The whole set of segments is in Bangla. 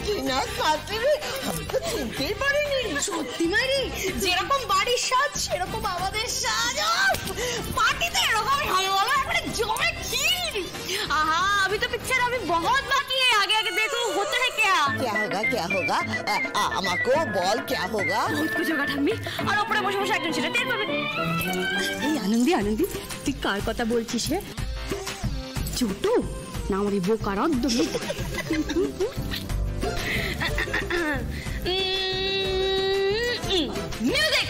টিনা কাটে রে, আমি তো চিনতেই পারিনি। সত্যি মারি, যেরকম বাড়ির সাজ সেরকম আমাদের সাজ। পার্টিতে এরকমই হবে বলো, একবারে জমে ক্ষীর। आहा, अभी तो पिक्चर अभी बहुत बाकी है, आगे आगे देखो होता है क्या। क्या होगा क्या होगा, আমাকে বল क्या होगा। बहुत कुछ होगा ঠাম্মি, আর উপরে বসে বসে একজন সেটা টের পাবে। এই আনন্দি আনন্দি, তুই কার কথা বলছিস রে? ছোট না আমার বোকার একদম। মিউজিক।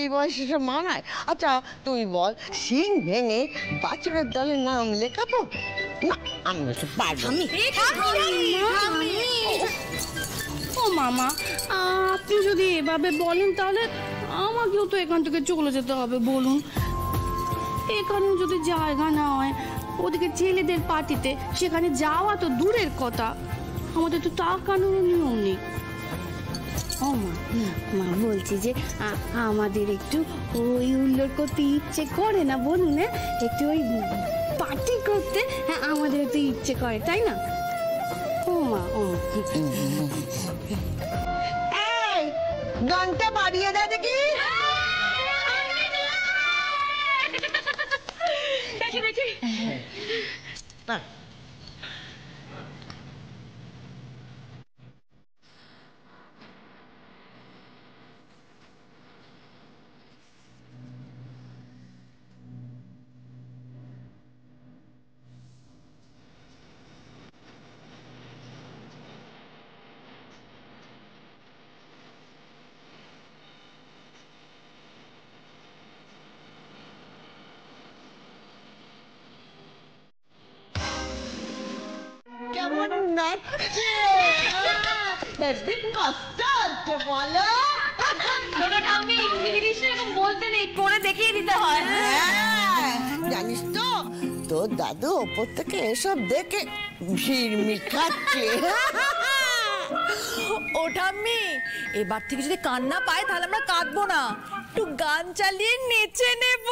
এই বয়সে মানায়। আচ্ছা তুই বল, সিং ভেঙে বাচ্চাদের দলের নাম লেখাবো? না, আমি তো পারবো। ও মামা, আপনি যদি এভাবে বলেন তাহলে আমাকেও তো এখান থেকে চলে যেতে হবে। বলুন, এখানে যদি জায়গা না হয়, ওদিকে ছেলেদের পার্টিতে সেখানে যাওয়া তো দূরের কথা, আমাদের তো টাকানোর নিয়ম নেই। ও মা বলছি যে আমাদের একটু ওই উল্লোর করতে ইচ্ছে করে না? বলুন, একটু ওই পার্টি করতে আমাদের একটু ইচ্ছে করে, তাই না? ও মা, ও গানটা বাড়িয়ে দেয় দেখি। কেমন নাচছে, কষ্ট হচ্ছে বলো। বলতে নেই, করে দেখিয়ে দিতে হয়। জানিস তো, তোর দাদু ওপর থেকে এসব দেখে ভিড় মিখাচ্ছে। ও ঠাম্মি, এবার থেকে যদি কান্না পায় তাহলে আমরা কাঁদবো না, একটু গান চালিয়ে নেচে নেব।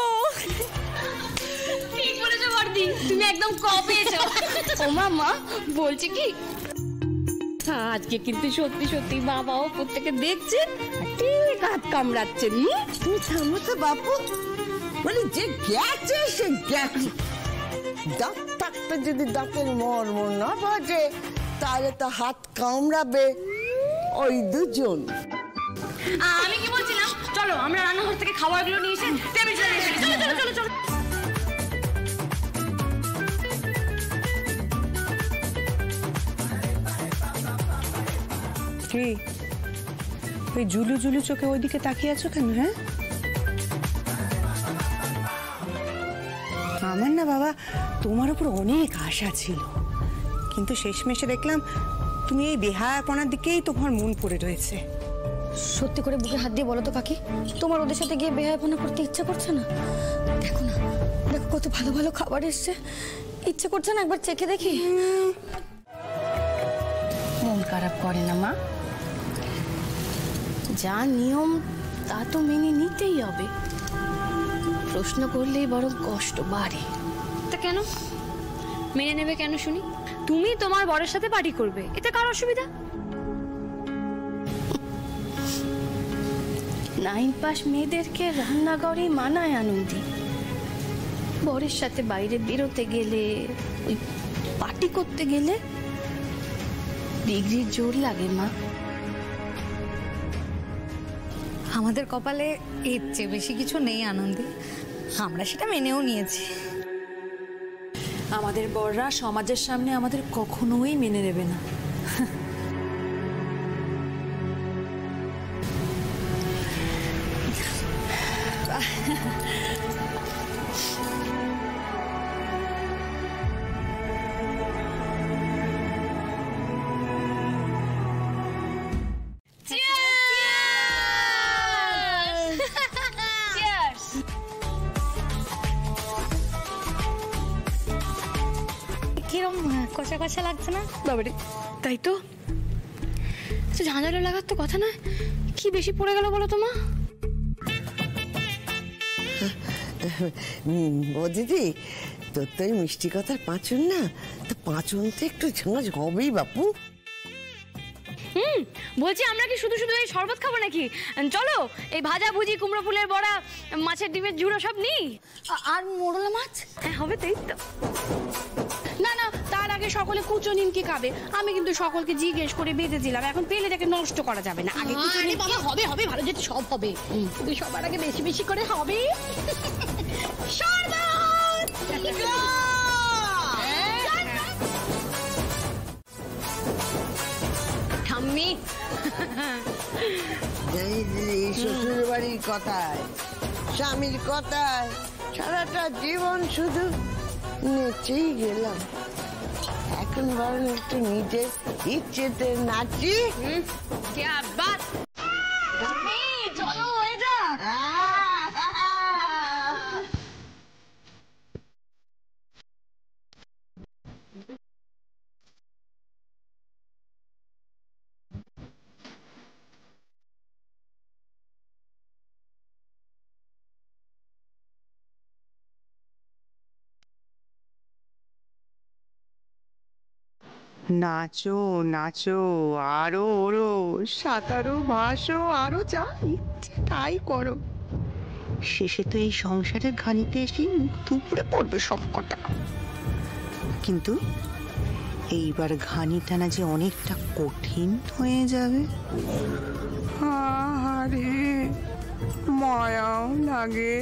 ঠিক বলেছো বর্দি, তুমি একদম কপেছো। ও মামা বলছি কি, আজকে কিন্তু সত্যি সত্যি বাবাও প্রত্যেকে দেখছেন, ঠিক হাত কামড়াচ্ছেন। তুই থামো তো বাপু, মানে যে গেছে সে গেছে। দাঁত থাকতে যদি দাঁতের মর্ম না বাজে, তাহলে তো হাত কামড়াবে ওই দুজন। আমি কি বলছিলাম, চলো আমরা রান্নাঘর থেকে খাবারগুলো নিয়ে এসে টেবিল চলে এসে। চলো চলো চলো চলো। কি ওই জুলু জুলু চোখে ওইদিকে তাকিয়ে আছো কেন? হ্যাঁ, আমার না বাবা তোমার উপর অনেক আশা ছিল, কিন্তু শেষমেশে দেখলাম তুমি এই বেহায়াপনার দিকেই তোমার মন পড়ে রয়েছে। সত্যি করে বুকে হাত দিয়ে বলো তো কাকি, তোমার ওদের সাথে গিয়ে বেহায়াপনা করতে ইচ্ছা করছে না? দেখো না, দেখো কত ভালো ভালো খাবার এসছে, ইচ্ছে করছে না একবার চেখে দেখি? মন খারাপ করে না মা, যা নিয়ম তা তো মেনে নিতেই হবে। প্রশ্ন করলেই বরং কষ্ট বাড়ে। তা কেন মেনে নেবে কেন শুনি? তুমি তোমার বরের সাথে পার্টি করবে, এতে কার অসুবিধা? 9 পাস মেয়েদেরকে রান্নাঘরে মানায় আনন্দি, বরের সাথে বাইরে বেরোতে গেলে, ওই পার্টি করতে গেলে ডিগ্রির জোর লাগে মা। আমাদের কপালে এর চেয়ে বেশি কিছু নেই আনন্দে, আমরা সেটা মেনেও নিয়েছি। আমাদের বড়রা সমাজের সামনে আমাদের কখনোই মেনে নেবে না। কষা কষা লাগছে না? বাবারে, তাই তো। আচ্ছা, ঝাঁঝালো লাগার তো কথা না, কি বেশি পড়ে গেল বলো তো মা? ও দিদি, তোর তো এই মিষ্টি কথার পাঁচন না, তো পাঁচন তো একটু ঝাঁঝ হবেই বাপু। বলছি আমরা কি শুধু শুধু এই শরবত খাবো নাকি? চলো এই ভাজা ভুজি, কুমড়ো ফুলের বড়া, মাছের ডিমের ঝুড়ো সব নিই। আর মোরলা মাছ? হ্যাঁ হবে, তাই তো। না না, তার আগে সকলে কুচো নিমকি খাবে। আমি কিন্তু সকলকে জিজ্ঞেস করে বেঁধেছিলাম, এখন পেলে তাকে নষ্ট করা যাবে না। আগে কুচো নিমকি। বাবা হবে হবে, ভালো যেতে সব হবে, কিন্তু সবার আগে বেশি বেশি করে হবে ঠাম্মি। শ্বশুর বাড়ির কথায়, স্বামীর কথায় সারাটা জীবন শুধু নেচেই গেলাম। এখন বরং একটু নিজের ইচ্ছেতে নাচি। চলো হয়ে যা। নাচো নাচো, আরো ওড়ো, সাঁতারো, ভাসো, আরো যা ইচ্ছে তাই করো। শেষে তো এই সংসারের ঘানিতে এসে মুখ থুবড়ে পড়বে সব কটা। কিন্তু এইবার ঘানি টানা যে অনেকটা কঠিন হয়ে যাবে। আরে মায়াও লাগে